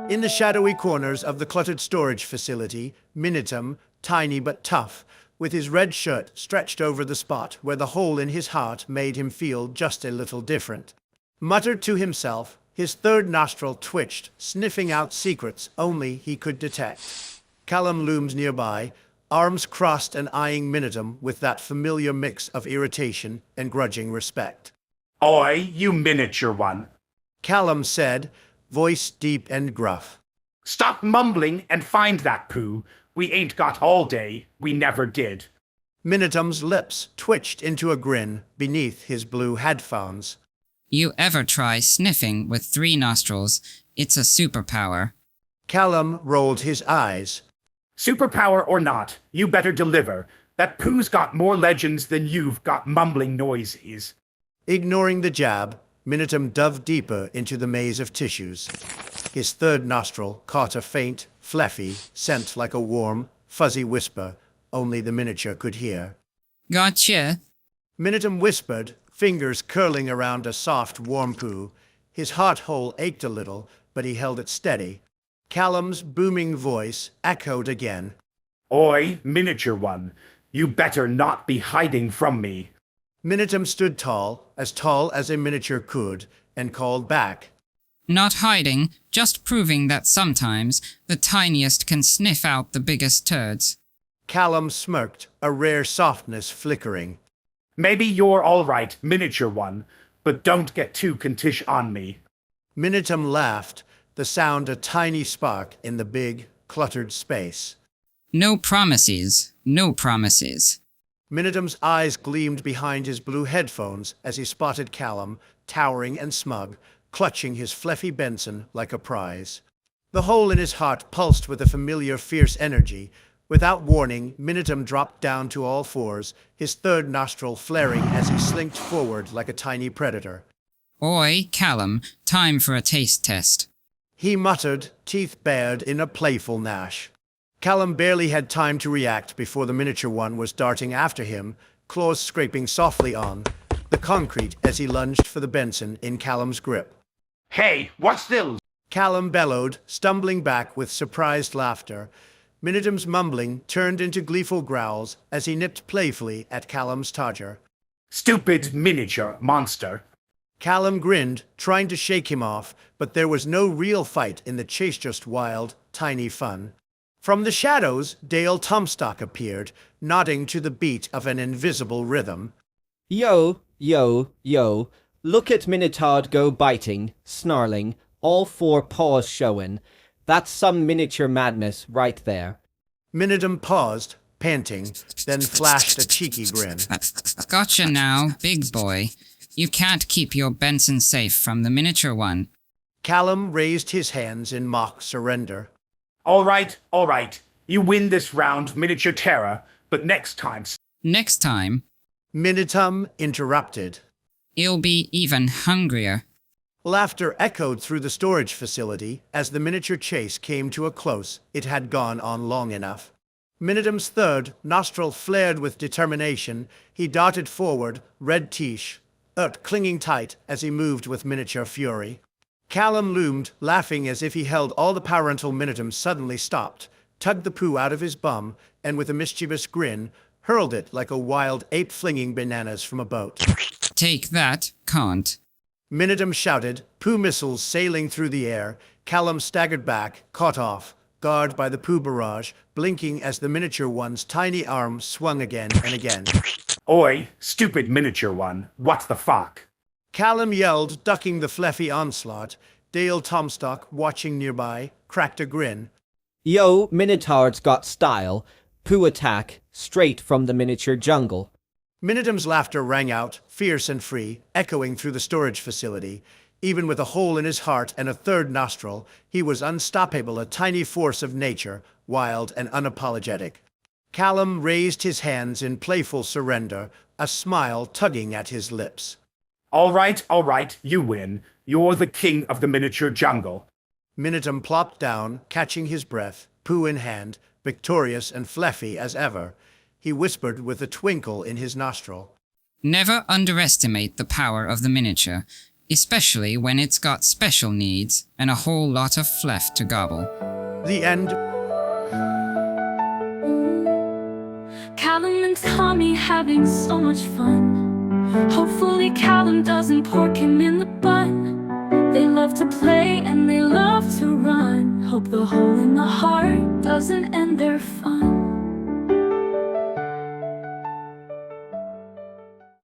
In the shadowy corners of the cluttered storage facility, Minitom, tiny but tough, with his red shirt stretched over the spot where the hole in his heart made him feel just a little different, muttered to himself. His third nostril twitched, sniffing out secrets only he could detect. Callum loomed nearby, arms crossed and eyeing Minitom with that familiar mix of irritation and grudging respect. Oi, you miniature one. Callum said, voice deep and gruff. Stop mumbling and find that poo. We ain't got all day. We never did. Minitom's lips twitched into a grin beneath his blue headphones. You ever try sniffing with 3 nostrils? It's a superpower. Callum rolled his eyes. Superpower or not, you better deliver. That poo's got more legends than you've got mumbling noises. Ignoring the jab, Minitom dove deeper into the maze of tissues. His third nostril caught a faint, Fleffy scent like a warm, fuzzy whisper only the miniature could hear. Gotcha. Minitom whispered, fingers curling around a soft, warm poo. His heart hole ached a little, but he held it steady. Callum's booming voice echoed again. Oi, miniature one, you better not be hiding from me. Minitom stood tall as a miniature could, and called back. Not hiding, just proving that sometimes the tiniest can sniff out the biggest turds. Callum smirked, a rare softness flickering. Maybe you're all right, miniature one, but don't get too contish on me. Minitom laughed, the sound a tiny spark in the big, cluttered space. No promises, no promises. Minitom's eyes gleamed behind his blue headphones as he spotted Callum, towering and smug, clutching his Fleffy Benson like a prize. The hole in his heart pulsed with a familiar fierce energy. Without warning, Minitom dropped down to all fours, his third nostril flaring as he slinked forward like a tiny predator. Oi, Callum, time for a taste test. He muttered, teeth bared in a playful gnash. Callum barely had time to react before the miniature one was darting after him, claws scraping softly on the concrete as he lunged for the Benson in Callum's grip. Hey, what's this? Callum bellowed, stumbling back with surprised laughter. Minitom's mumbling turned into gleeful growls as he nipped playfully at Callum's todger. Stupid miniature monster. Callum grinned, trying to shake him off, but there was no real fight in the chase, just wild, tiny fun. From the shadows, Dale Tomstock appeared, nodding to the beat of an invisible rhythm. Yo, yo, yo, look at Minotaur go biting, snarling, all 4 paws showing. That's some miniature madness right there. Minitom paused, panting, then flashed a cheeky grin. Gotcha now, big boy. You can't keep your Benson safe from the miniature one. Callum raised his hands in mock surrender. All right. You win this round, miniature terror, but next time. Next time, Minitom interrupted. you'll be even hungrier. Laughter echoed through the storage facility as the miniature chase came to a close. It had gone on long enough. Minitom's third nostril flared with determination. He darted forward, red tiche, clinging tight as he moved with miniature fury. Callum loomed, laughing as if he held all the power until Minitom suddenly stopped, tugged the poo out of his bum, and with a mischievous grin, hurled it like a wild ape flinging bananas from a boat. Take that, can't. Minitom shouted, poo missiles sailing through the air. Callum staggered back, caught off guard by the poo barrage, blinking as the miniature one's tiny arm swung again and again. Oi, stupid miniature one, what the fuck? Callum yelled, ducking the Fleffy onslaught. Dale Tomstock, watching nearby, cracked a grin. Yo, Minotaur's got style. Poo attack, straight from the miniature jungle. Minitom's laughter rang out, fierce and free, echoing through the storage facility. Even with a hole in his heart and a third nostril, he was unstoppable, a tiny force of nature, wild and unapologetic. Callum raised his hands in playful surrender, a smile tugging at his lips. All right, you win. You're the king of the miniature jungle. Minitom plopped down, catching his breath, poo in hand, victorious and Fleffy as ever. He whispered with a twinkle in his nostril. Never underestimate the power of the miniature. especially when it's got special needs and a whole lot of fleff to gobble. The end. Callum and Tommy having so much fun. Hopefully Callum doesn't pork him in the bun. They love to play and they love to run. Hope the hole in the heart doesn't end their fun.